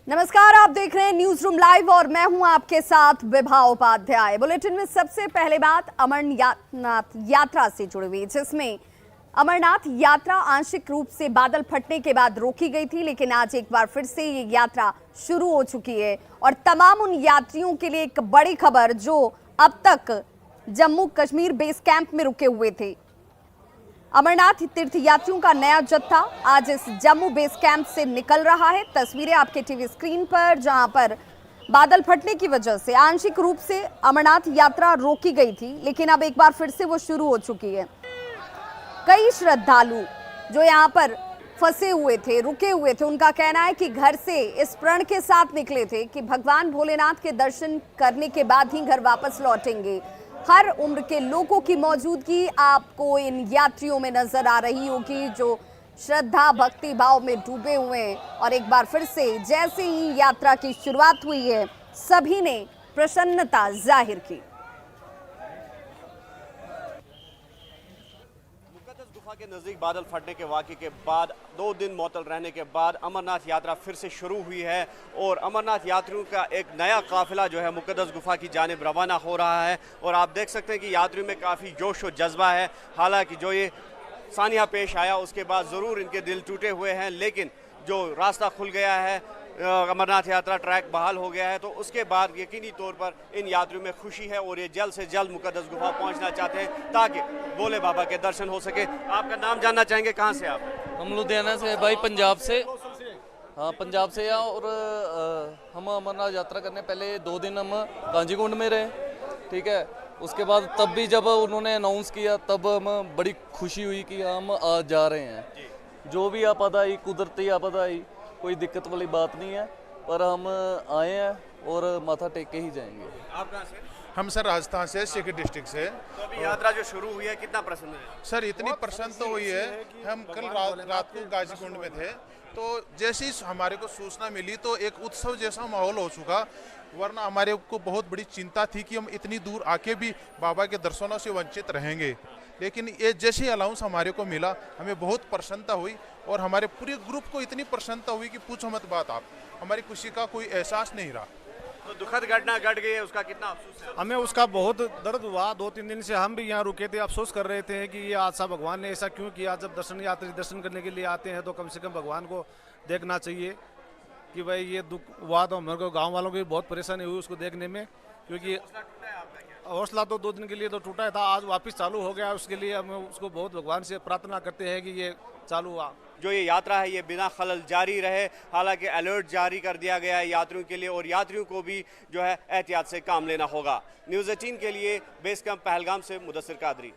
नमस्कार, आप देख रहे हैं न्यूज रूम लाइव और मैं हूं आपके साथ विभा उपाध्याय। बुलेटिन में सबसे पहले बात अमरनाथ यात्रा से जुड़ी हुई, जिसमें अमरनाथ यात्रा आंशिक रूप से बादल फटने के बाद रोकी गई थी, लेकिन आज एक बार फिर से ये यात्रा शुरू हो चुकी है और तमाम उन यात्रियों के लिए एक बड़ी खबर जो अब तक जम्मू कश्मीर बेस कैंप में रुके हुए थे। अमरनाथ तीर्थ यात्रियों का नया जत्था आज इस जम्मू बेस कैंप से निकल रहा है। तस्वीरें आपके टीवी स्क्रीन पर, जहां पर बादल फटने की वजह से आंशिक रूप से अमरनाथ यात्रा रोकी गई थी, लेकिन अब एक बार फिर से वो शुरू हो चुकी है। कई श्रद्धालु जो यहां पर फंसे हुए थे, रुके हुए थे, उनका कहना है कि घर से इस प्रण के साथ निकले थे कि भगवान भोलेनाथ के दर्शन करने के बाद ही घर वापस लौटेंगे। हर उम्र के लोगों की मौजूदगी आपको इन यात्रियों में नजर आ रही होगी, जो श्रद्धा भक्ति भाव में डूबे हुए हैं। और एक बार फिर से जैसे ही यात्रा की शुरुआत हुई है, सभी ने प्रसन्नता जाहिर की। गुफा के नजदीक बादल फटने के वाक़े के बाद 2 दिन मुअत्तल रहने के बाद अमरनाथ यात्रा फिर से शुरू हुई है और अमरनाथ यात्रियों का एक नया काफिला जो है मुक़द्दस गुफा की जानिब रवाना हो रहा है। और आप देख सकते हैं कि यात्रियों में काफ़ी जोश और जज्बा है। हालांकि जो ये सानिया पेश आया उसके बाद ज़रूर इनके दिल टूटे हुए हैं, लेकिन जो रास्ता खुल गया है, अमरनाथ यात्रा ट्रैक बहाल हो गया है, तो उसके बाद यकीनी तौर पर इन यात्रियों में खुशी है और ये जल्द से जल्द मुक़द्दस गुफा पहुंचना चाहते हैं ताकि भोले बाबा के दर्शन हो सके। आपका नाम जानना चाहेंगे, कहां से आप? हम लुधियाना से भाई, पंजाब से। हाँ, पंजाब से हैं और हम अमरनाथ यात्रा करने पहले 2 दिन हम कांजीकुंड में रहे, ठीक है। उसके बाद तब भी जब उन्होंने अनाउंस किया तब हम बड़ी खुशी हुई कि हम आज जा रहे हैं। जो भी आपदा आई, कुदरती आपदा आई, कोई दिक्कत वाली बात नहीं है, पर हम आए हैं और माथा टेक के ही जाएंगे। आप कहाँ से? हम सर राजस्थान से, सीकर डिस्ट्रिक्ट से। तो अभी यात्रा जो शुरू हुई है, कितना प्रसन्न है? सर इतनी प्रसन्न तो हुई है, हम कल रात को गाजीकुंड में थे, तो जैसे ही हमारे को सूचना मिली तो एक उत्सव जैसा माहौल हो चुका। वरना हमारे को बहुत बड़ी चिंता थी कि हम इतनी दूर आके भी बाबा के दर्शनों से वंचित रहेंगे, लेकिन ये जैसे ही अलाउंस हमारे को मिला हमें बहुत प्रसन्नता हुई और हमारे पूरे ग्रुप को इतनी प्रसन्नता हुई कि पूछो मत बात। आप हमारी खुशी का कोई एहसास नहीं रहा। तो दुखद घटना घट गई है, उसका कितना अफसोस है? हमें उसका बहुत दर्द हुआ। 2-3 दिन से हम भी यहाँ रुके थे, अफसोस कर रहे थे कि ये हादसा भगवान ने ऐसा क्यों किया। जब दर्शन यात्री दर्शन करने के लिए आते हैं तो कम से कम भगवान को देखना चाहिए कि भाई ये दुख हुआ। तो हमारे को गाँव वालों की बहुत परेशानी हुई उसको देखने में, क्योंकि हौसला तो 2 दिन के लिए तो टूटा था, आज वापस चालू हो गया। उसके लिए हम उसको बहुत भगवान से प्रार्थना करते हैं कि ये चालू हुआ। जो ये यात्रा है ये बिना खलल जारी रहे। हालांकि अलर्ट जारी कर दिया गया है यात्रियों के लिए और यात्रियों को भी जो है एहतियात से काम लेना होगा। न्यूज़ 18 के लिए बेस कैंप पहलगाम से मुदस्सिर कादरी।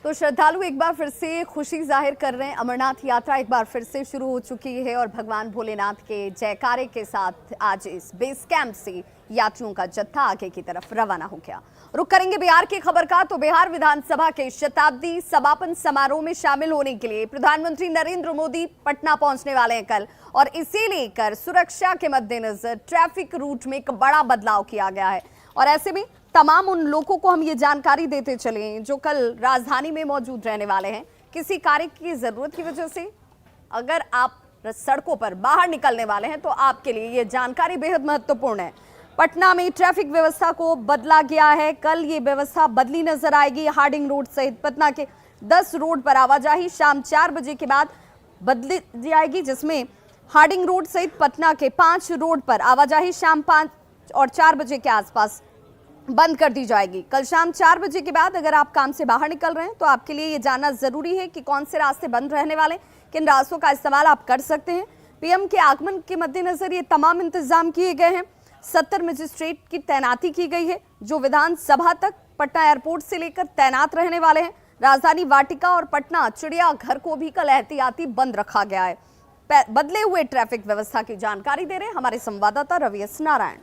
तो श्रद्धालु एक बार फिर से खुशी जाहिर कर रहे हैं। अमरनाथ यात्रा एक बार फिर से शुरू हो चुकी है और भगवान भोलेनाथ के जयकारे के साथ आज इस बेस कैंप से यात्रियों का जत्था आगे की तरफ रवाना हो गया। रुक करेंगे बिहार की खबर का। तो बिहार विधानसभा के शताब्दी समापन समारोह में शामिल होने के लिए प्रधानमंत्री नरेंद्र मोदी पटना पहुंचने वाले हैं कल, और इसे लेकर सुरक्षा के मद्देनजर ट्रैफिक रूट में एक बड़ा बदलाव किया गया है। और ऐसे में तमाम उन लोगों को हम ये जानकारी देते चले जो कल राजधानी में मौजूद रहने वाले हैं। किसी कार्य की जरूरत की वजह से अगर आप सड़कों पर बाहर निकलने वाले हैं तो आपके लिए ये जानकारी बेहद महत्वपूर्ण है। पटना में ट्रैफिक व्यवस्था को बदला गया है। कल ये व्यवस्था बदली नजर आएगी। हार्डिंग रोड सहित पटना के 10 रोड पर आवाजाही शाम 4 बजे के बाद बदली जाएगी, जिसमें हार्डिंग रोड सहित पटना के 5 रोड पर आवाजाही शाम 5 और 4 बजे के आसपास बंद कर दी जाएगी। कल शाम 4 बजे के बाद अगर आप काम से बाहर निकल रहे हैं तो आपके लिए ये जानना जरूरी है कि कौन से रास्ते बंद रहने वाले, किन रास्तों का इस्तेमाल आप कर सकते हैं। पीएम के आगमन के मद्देनजर ये तमाम इंतजाम किए गए हैं। 70 मजिस्ट्रेट की तैनाती की गई है जो विधानसभा तक पटना एयरपोर्ट से लेकर तैनात रहने वाले हैं। राजधानी वाटिका और पटना चिड़ियाघर को भी कल एहतियाती बंद रखा गया है। बदले हुए ट्रैफिक व्यवस्था की जानकारी दे रहे हैं हमारे संवाददाता रवि एस नारायण।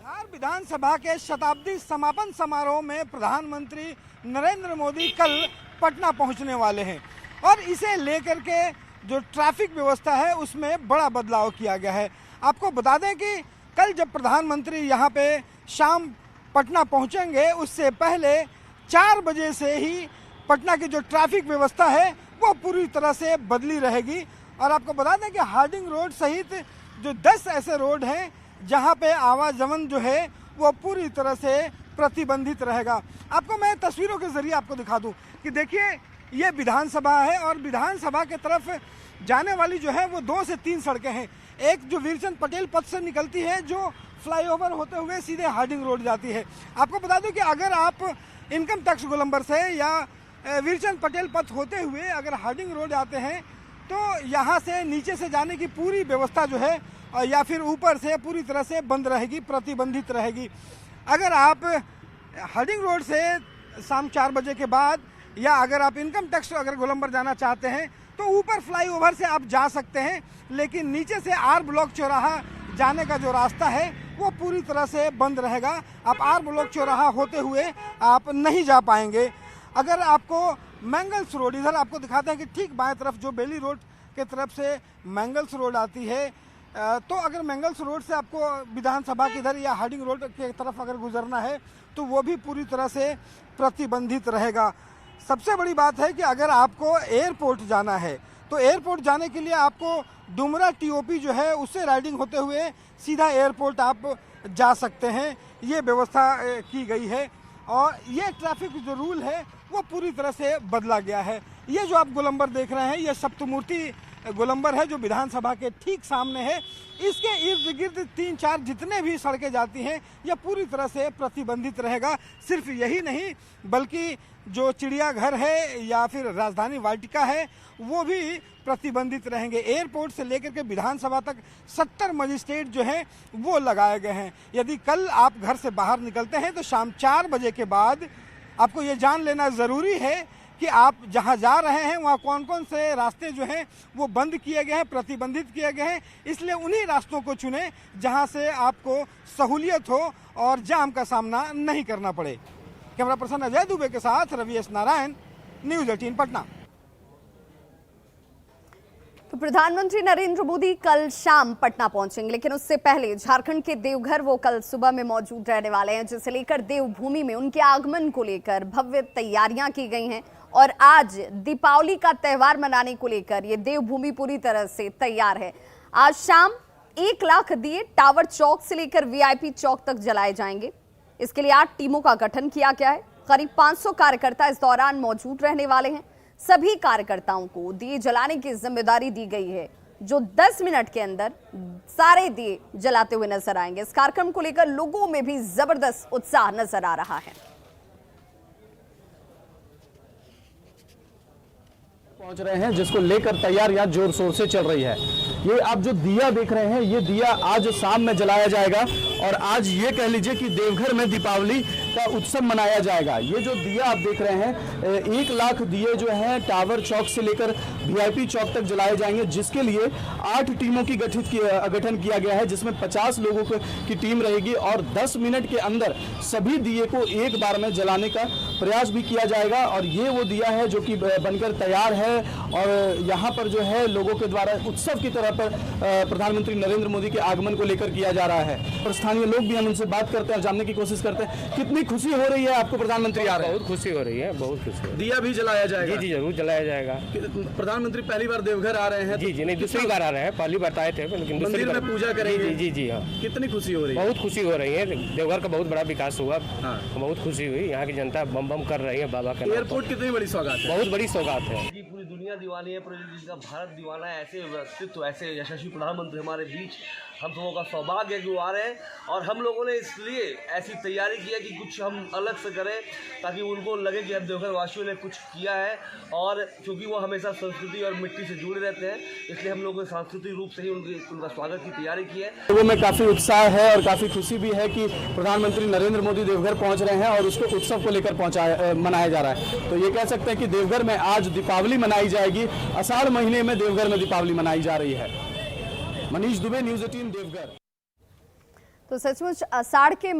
बिहार विधानसभा के शताब्दी समापन समारोह में प्रधानमंत्री नरेंद्र मोदी कल पटना पहुंचने वाले हैं और इसे लेकर के जो ट्रैफिक व्यवस्था है उसमें बड़ा बदलाव किया गया है। आपको बता दें कि कल जब प्रधानमंत्री यहां पे शाम पटना पहुंचेंगे उससे पहले 4 बजे से ही पटना की जो ट्रैफिक व्यवस्था है वो पूरी तरह से बदली रहेगी। और आपको बता दें कि हार्डिंग रोड सहित जो 10 ऐसे रोड हैं जहां पे आवागमन जो है वो पूरी तरह से प्रतिबंधित रहेगा। आपको मैं तस्वीरों के जरिए आपको दिखा दूं कि देखिए ये विधानसभा है और विधानसभा के तरफ जाने वाली जो है वो 2 से 3 सड़कें हैं। एक जो वीरचंद पटेल पथ से निकलती है जो फ्लाईओवर होते हुए सीधे हार्डिंग रोड जाती है। आपको बता दूं कि अगर आप इनकम टैक्स गोलंबर से या वीरचंद पटेल पथ होते हुए अगर हार्डिंग रोड आते हैं तो यहाँ से नीचे से जाने की पूरी व्यवस्था जो है या फिर ऊपर से पूरी तरह से बंद रहेगी, प्रतिबंधित रहेगी। अगर आप हार्डिंग रोड से शाम 4 बजे के बाद या अगर आप इनकम टैक्स अगर गोलंबर जाना चाहते हैं तो ऊपर फ्लाईओवर से आप जा सकते हैं, लेकिन नीचे से आर ब्लॉक चौराहा जाने का जो रास्ता है वो पूरी तरह से बंद रहेगा। आप आर ब्लॉक चौराहा होते हुए आप नहीं जा पाएंगे। अगर आपको मैंगल्स रोड, इधर आपको दिखाते हैं कि ठीक बाएं तरफ जो बेली रोड के तरफ से मैंगल्स रोड आती है, तो अगर मैंगल्स रोड से आपको विधानसभा की इधर या हार्डिंग रोड के तरफ अगर गुजरना है तो वो भी पूरी तरह से प्रतिबंधित रहेगा। सबसे बड़ी बात है कि अगर आपको एयरपोर्ट जाना है तो एयरपोर्ट जाने के लिए आपको डुमरा टीओपी जो है उससे राइडिंग होते हुए सीधा एयरपोर्ट आप जा सकते हैं। ये व्यवस्था की गई है और ये ट्रैफिक जो रूल है वो पूरी तरह से बदला गया है। ये जो आप गोलंबर देख रहे हैं ये सप्तमूर्ति गोलंबर है जो विधानसभा के ठीक सामने है। इसके इर्द गिर्द 3-4 जितने भी सड़कें जाती हैं यह पूरी तरह से प्रतिबंधित रहेगा। सिर्फ यही नहीं बल्कि जो चिड़ियाघर है या फिर राजधानी वाटिका है वो भी प्रतिबंधित रहेंगे। एयरपोर्ट से लेकर के विधानसभा तक 70 मजिस्ट्रेट जो हैं वो लगाए गए हैं। यदि कल आप घर से बाहर निकलते हैं तो शाम 4 बजे के बाद आपको ये जान लेना ज़रूरी है कि आप जहां जा रहे हैं वहां कौन कौन से रास्ते जो हैं वो बंद किए गए हैं, प्रतिबंधित किए गए हैं। इसलिए उन्हीं रास्तों को चुनें जहां से आपको सहूलियत हो और जाम का सामना नहीं करना पड़े। कैमरा पर्सन अजय दुबे के साथ रवि एस नारायण, न्यूज़ 18 पटना। तो प्रधानमंत्री नरेंद्र मोदी कल शाम पटना पहुंचेंगे, लेकिन उससे पहले झारखंड के देवघर वो कल सुबह में मौजूद रहने वाले हैं, जिसे लेकर देवभूमि में उनके आगमन को लेकर भव्य तैयारियां की गई हैं। और आज दीपावली का त्योहार मनाने को लेकर ये देवभूमि पूरी तरह से तैयार है। आज शाम 1 लाख दिए टावर चौक से लेकर वीआईपी चौक तक जलाए जाएंगे। इसके लिए 8 टीमों का गठन किया गया है। करीब 500 कार्यकर्ता इस दौरान मौजूद रहने वाले हैं। सभी कार्यकर्ताओं को दिए जलाने की जिम्मेदारी दी गई है, जो 10 मिनट के अंदर सारे दिए जलाते हुए नजर आएंगे। इस कार्यक्रम को लेकर लोगों में भी जबरदस्त उत्साह नजर आ रहा है। पहुंच रहे हैं जिसको लेकर तैयारियां जोर शोर से चल रही है। ये आप जो दिया देख रहे हैं ये दिया आज शाम में जलाया जाएगा और आज ये कह लीजिए कि देवघर में दीपावली का उत्सव मनाया जाएगा। ये जो दिया आप देख रहे हैं 1 लाख दिए जो हैं टावर चौक से लेकर वीआईपी चौक तक जलाए जाएंगे, जिसके लिए 8 टीमों की गठन किया गया है, जिसमें 50 लोगों की टीम रहेगी और 10 मिनट के अंदर सभी दिए को एक बार में जलाने का प्रयास भी किया जाएगा। और ये वो दिया है जो कि बनकर तैयार है और यहाँ पर जो है लोगों के द्वारा उत्सव की तरह पर प्रधानमंत्री नरेंद्र मोदी के आगमन को लेकर किया जा रहा है। और स्थानीय लोग भी हम उनसे बात करते हैं और जानने की कोशिश करते हैं कितनी खुशी हो रही है आपको प्रधानमंत्री आ रहे हैं। बहुत खुशी हो रही है, बहुत खुशी हो रही है। दिया भी जलाया जाएगा? जी जरूर जलाया जाएगा। प्रधानमंत्री पहली बार देवघर आ रहे हैं? जी नहीं, दूसरी बार आ रहे हैं। पहली बार आए थे लेकिन दूसरी बार पूजा करेंगे? जी हाँ। कितनी खुशी हो रही है? बहुत खुशी हो रही है। देवघर का बहुत बड़ा विकास हुआ, बहुत खुशी हुई। यहाँ की जनता बम बम कर रही है बाबा का। एयरपोर्ट कितनी बड़ी सौगात है? बहुत बड़ी सौगात है। पूरी दुनिया दीवानी है, पूरी जिसका भारत दीवाना है। ऐसे व्यक्तित्व, ऐसे यशस्वी प्रधानमंत्री हमारे बीच, हम लोगों का सौभाग्य है कि वो आ रहे हैं। और हम लोगों ने इसलिए ऐसी तैयारी की है कि कुछ हम अलग से करें ताकि उनको लगे कि हम देवघर वासियों ने कुछ किया है। और क्योंकि वो हमेशा संस्कृति और मिट्टी से जुड़े रहते हैं, इसलिए हम लोगों ने सांस्कृतिक रूप से ही उनका स्वागत की तैयारी की है। लोगों में काफ़ी उत्साह है और काफ़ी खुशी भी है कि प्रधानमंत्री नरेंद्र मोदी देवघर पहुंच रहे हैं और उसको उत्सव को लेकर मनाया जा रहा है। तो ये कह सकते हैं कि देवघर में आज दीपावली मनाई जाएगी। आषाढ़ महीने में देवघर में दीपावली मनाई जा रही है। मनीष दुबे, न्यूज़ 18 देवघर। तो सचमुच आषाढ़ के